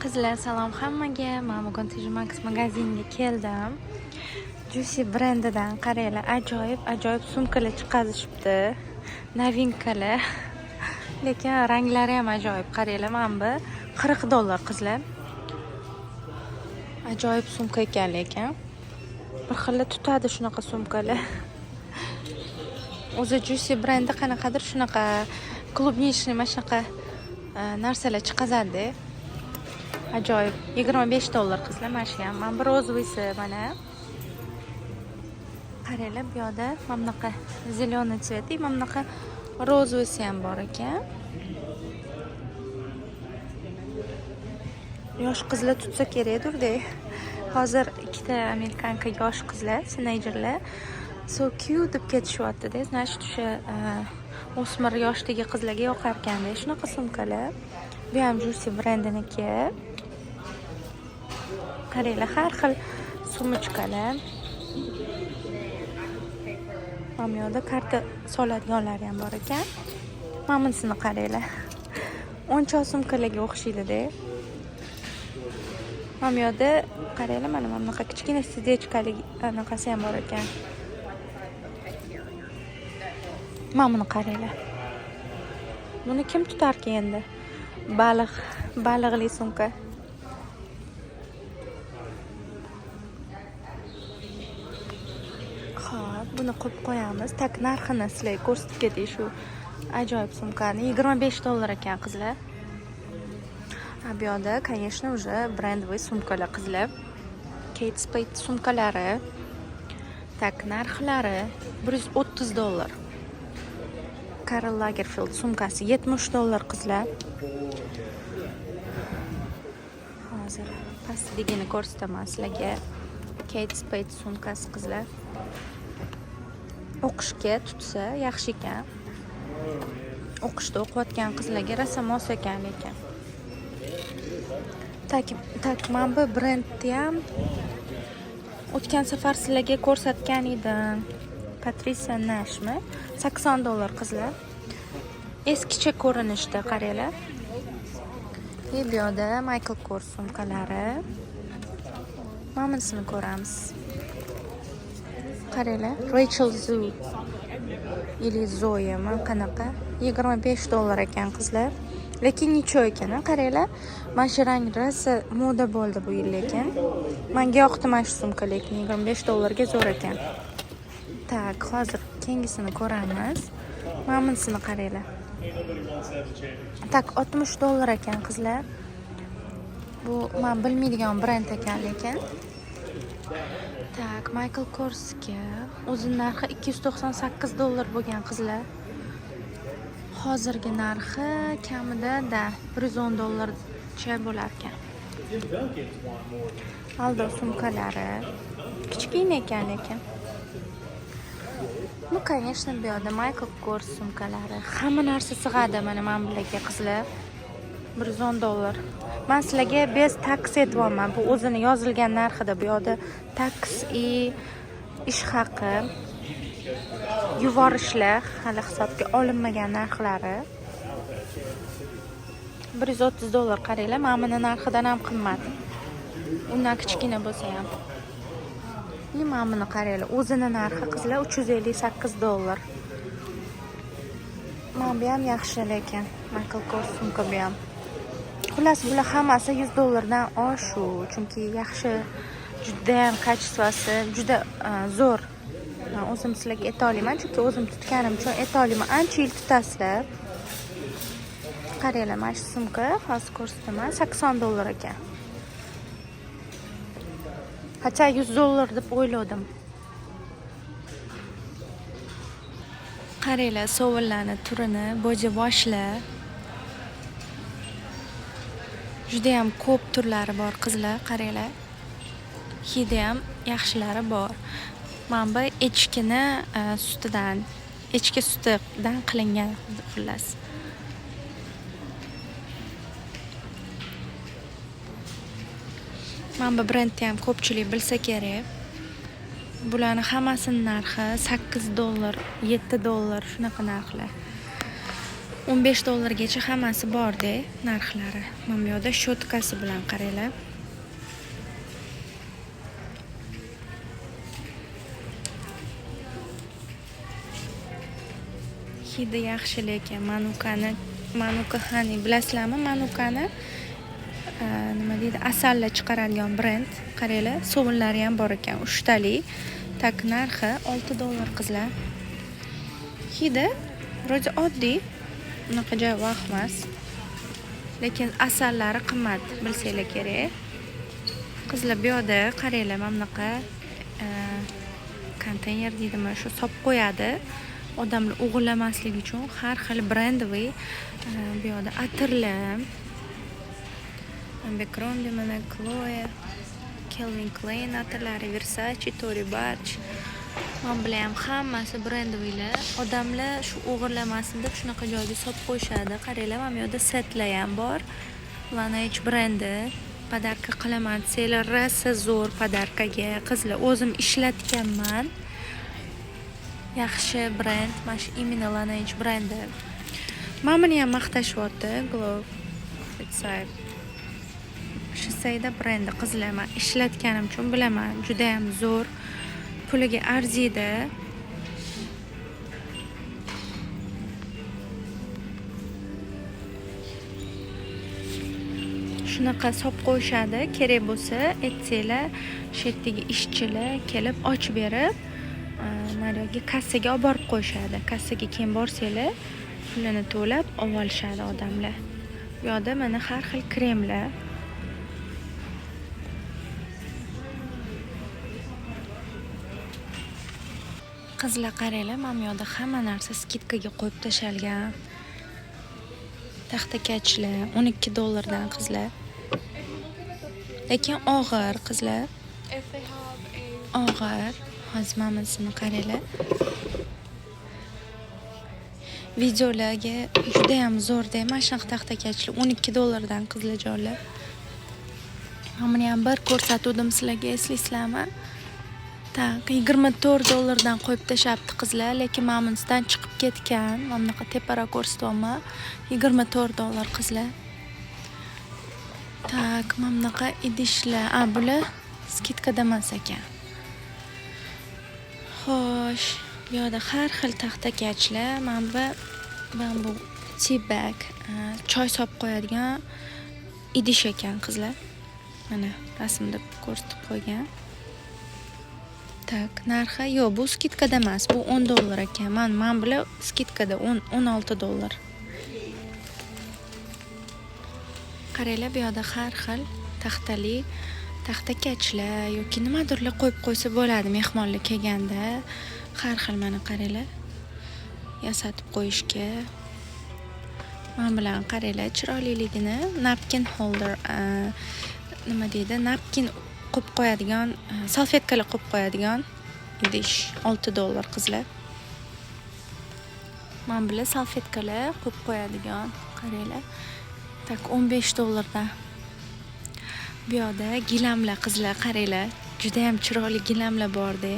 Qizlar, salom hammaga. Men bugun Tejmax magaziniga keldim. Juicy brendidan qaranglar, ajoyib sumkalar chiqarishibdi. Novinkalar. Lekin ranglari ham ajoyib. Qaranglar, mana bu $40 qizlar. Ajoyib sumka ekan lekin. Bir xil tutadi shunaqa sumkalar. O'zi Juicy brendi qanaqadir shunaqa klubnichniy mana shunaqa narsalar chiqazadi. Ajoyib. $25 qizlar, mana shu ham. Mana bir rozovisi mana. Qaranglar, bu yerda mana bunaqa zeleёный цвет, mana bunaqa rozovisi ham bor ekan. Yosh qizlar tutsa kerakdir-da. Hozir ikkita amerikanka yosh qizlar, teenagerlar so cute deb ketishyapti-da. Значит, o'sha o'smir yoshdagi qizlarga yoqar ekan-da shunaqa sumkalar. Bu ham Juicy brendiniki. Qaranglar, har xil sumkalar. Mana bu yerda karta soladiganlari ham bor ekan. Mana bunisini qaranglar. O'nchoq sumkalarga o'xshaydi-da. Mana bu yerda qaranglar, mana bunaqa kichkina serдечкalik anaqasi ham bor ekan. Mana buni qaranglar. Buni kim tutarkan endi? Baliqli sumka. Xo'p, buni qo'yib qo'yamiz. Tak narxini sizlarga ko'rsatib ketay shu ajoyib sumkani. $25 ekan qizlar. Bu yerda, конечно, уже brendовый sumkalar qizlar. Kate Spade sumkalari. Tak narxlari $130. Karl Lagerfeld sumkasi $70 qizlar. Hozir pastligini ko'rsataman sizlarga. Kate Spade sumkasi qizlar. O'qishga tutsa yaxshi ekan. O'qishda o'qiyotgan qizlarga rosa mos ekan lekin. Tak mana bu brendni ham o'tgan safar sizlarga ko'rsatgan edim. Patricia Nashmi $80 qizlar. Eskicha ko'rinishda qaranglar. Bu yerda Michael Kors sumkalari. Mana bunisini ko'ramiz. Qaranglar, Rachel Zoo или Zoya mana qanaqa $25 ekan qizlar. Lekin nicho ekan, qaranglar. Mana shu rang rosa moda bo'ldi bu yil lekin. Menga yoqdi mana shu sumka, lekin $25 ga zo'r ekan. Tak, hozir kengisini ko'ramiz. Mana bunisini qaranglar. Tak $60 ekan qizlar. Bu men bilmaydigan brend ekan lekin. Tak, Michael Korsga o'zining narxi $298 bo'lgan qizlar. Hozirgi narxi kamida $110 cha bo'lar ekan. Aldo sumkalari kichkina ekan lekin. Bu, конечно, bu yerda Michael Kors sumkalari. Hamma narsa sig'adi mana men bularga qizlar. $110. Men sizlarga bez tax aytibman. Bu o'zini yozilgan narxida. Bu yerda tax ish haqi, yuvorishlar hali hisobga olinmagan narxlari. $130 qaranglar. Mana buni narxidan ham qimmat. Undan kichkina bo'lsa ham. Mana buni qaranglar. O'zini narxi qizlar $358. Mana bu ham yaxshi lekin. Michael Kors sumka bu ham. Xullas, bular hammasi $100 dan oshuv, chunki yaxshi, juda ham kачествоsi juda zo'r. Men o'zim sizlarga ayta olaman, chunki o'zim tutganim uchun ayta olaman. Ancha yil tutasizlar. Qaranglar, mana shu sumka hozir ko'rsataman, $80 ekan. Hatto $100 deb o'yladim. Qaranglar, sovunlarning turini, bo'ja-boshlar. Juda ham ko'p turlari bor qizlar, qaranglar. Hidi ham yaxshilari bor. Mana bu echki sutidan qilingan xullas. Mana bu brendni ham ko'pchilik bilsa kerak. Bularning hammasining narxi $8, $7 shunaqa narxlar. $15 hammasi bor-da, narxlari. Mana bu yoqda shotkasi bilan qaranglar. Hidi yaxshi lekin Manuka Honey bilasizlarmi? Manukani nima deydi? Asallar chiqaradigan brend. Qaranglar, sovunlari ham bor ekan, 3 talik. Tak narxi $6 qizlar. Hidi vроде oddiy, unaqa joy vaqt emas. Lekin asallari qimmat, bilsanglar kerak. Qizlar bu yoqda qaranglar, mana bunaqa konteyner deydimi, shu solib qo'yadi. Odamlar o'g'irlamasligi uchun har xil brendviy bu yoqda atirlar. Abercrombie, mana Chloe, Calvin Klein atirlari, Versace, Tory Burch. Men bilan hammasi brendviylar. Odamlar shu o'g'irlamasin deb shunaqa joyga solib qo'yishadi. Qaranglar, mana bu yoqda setlar ham bor. Laneige brendi. Podarka qilaman desanglar, rosa zo'r podarkaga. Qizlar, o'zim ishlatganman. Yaxshi brend, mana shu imенно Laneige brendi. Mana buni ham maqtashyapti, Glow. Shiseido brendi qizlar, men ishlatganim uchun bilaman, juda ham zo'r. Puliga arziydi. Shunaqa solib qo'yishadi, kerak bo'lsa, aytsanglar, shu yerdagi ishchilar kelib ochib berib, Marioga kassaga olib borib qo'yishadi. Kassaga keyin borsanglar, pulini to'lab olib olishadi odamlar. Bu yoqda mana har xil kremlar. Qizlar qaranglar, mana bu yoqda hamma narsa skidkaga qo'yib tashalgan. Taxtakachlar $12 dan qizlar. Lekin og'ir qizlar. Og'ir. Hozir mamasini qaranglar. Videolarga juda ham zo'rda, mana shunaqa taxtakachlar $12 dan qizlar jonlar. Buni ham bir ko'rsatuvdim sizlarga, eslaysizlarmi? Tak, $24 dan qo'yib tashabdi qizlar, lekin mamasidan chiqib ketgan. Mana bunaqa tepara ko'rsatyapman. $24 qizlar. Tak, mana bunaqa idishlar. Bular skidkada emas ekan. Xo'sh, bu yoqda har xil taxtakachlar. Mana bu tea bag, choy solib qo'yadigan idish ekan qizlar. Mana rasmda ko'rsatib qo'ygan. Tak, narxi yo'q, bu skidkada emas, bu $10 ekan. Men bilan skidkada $16. Qaranglar, bu yoqda har xil taxtali taxtakachlar yoki nimadirlar qo'yib qo'ysa bo'ladi mehmonlar kelganda. Har xil mana qaranglar. Yasatib qo'yishga. Men bilan qaranglar chiroyliligini. Napkin holder, nima deydi? Napkin qo'yib qo'yadigan, salfetkalar qo'yib qo'yadigan idish $6 qizlar. Men bilan salfetkalar qo'yib qo'yadigan, qaranglar. Tak $15 dan. Bu yoqda gilamlar qizlar, qaranglar. Juda ham chiroyli gilamlar bor-da.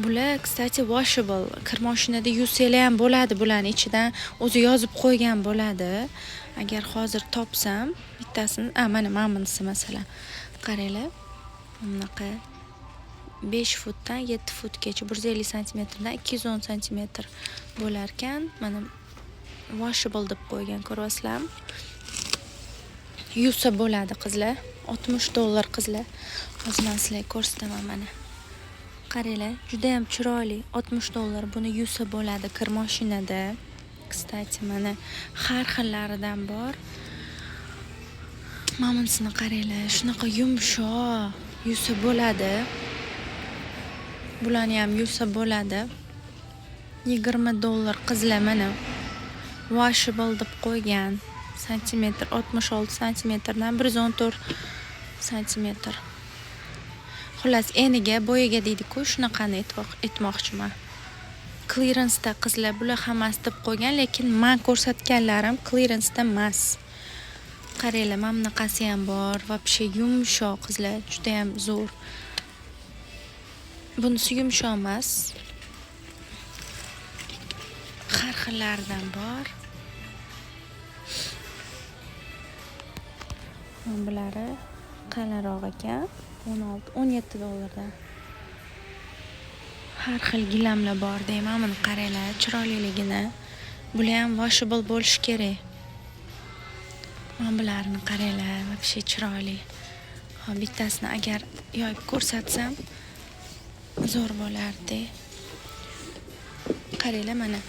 Bular, kstati, washable. Kir mashinada yuvsanglar ham bo'ladi, bularning ichidan o'zi yozib qo'ygan bo'ladi. Agar hozir topsam, bittasini, mana bunisi masalan. Qaranglar. Bunaqa 5 futdan 7 futgacha, 150 cm dan 210 cm bo'lar ekan. Mana washable deb qo'ygan, ko'ryapsizlarmi? Yuvsa bo'ladi qizlar. $60 qizlar. Hozir men sizlarga ko'rsataman mana. Qaranglar, juda ham chiroyli. $60 buni yuvsa bo'ladi kir mashinada. Kstati, mana har xillaridan bor. Mana bunisini qaranglar, shunaqa yumshoq. Yuvsa bo'ladi. Bularni ham yuvsa bo'ladi. $20 qizlar, mana washable deb qo'ygan. Santimetr 66 cm dan 114 cm. Xullas, eniga, bo'yiga deydi-ku, shunaqani aytmoqchiman. Clearance da qizlar, bular hammasi deb qo'ygan, lekin men ko'rsatganlarim clearance da emas. Qaranglar, mana bunaqasi ham bor. Vobshe yumshoq qizlar, juda ham zo'r. Bunisi yumshoq emas. Har xillaridan bor. Bulari qalinroq ekan. 16-17 dollardan. Har xil gilamlar bor deyman. Buni qaranglar, chiroyliligini. Bular ham washable bo'lishi kerak. Mana bularni qaranglar, вообще chiroyli. Hop, bittasini agar yoyib ko'rsatsam zo'r bo'lardi. Qaranglar, mana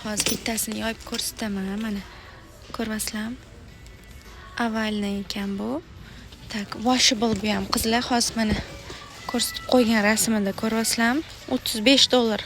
hozir bittasini yoyib ko'rsataman. Mana ko'rasizlarmi? Ovalni ekan bu. Tak, washable bu ham qizlar hozir mana ko'rsatib qo'ygan rasmida ko'rasizlarmi? 35 dollar.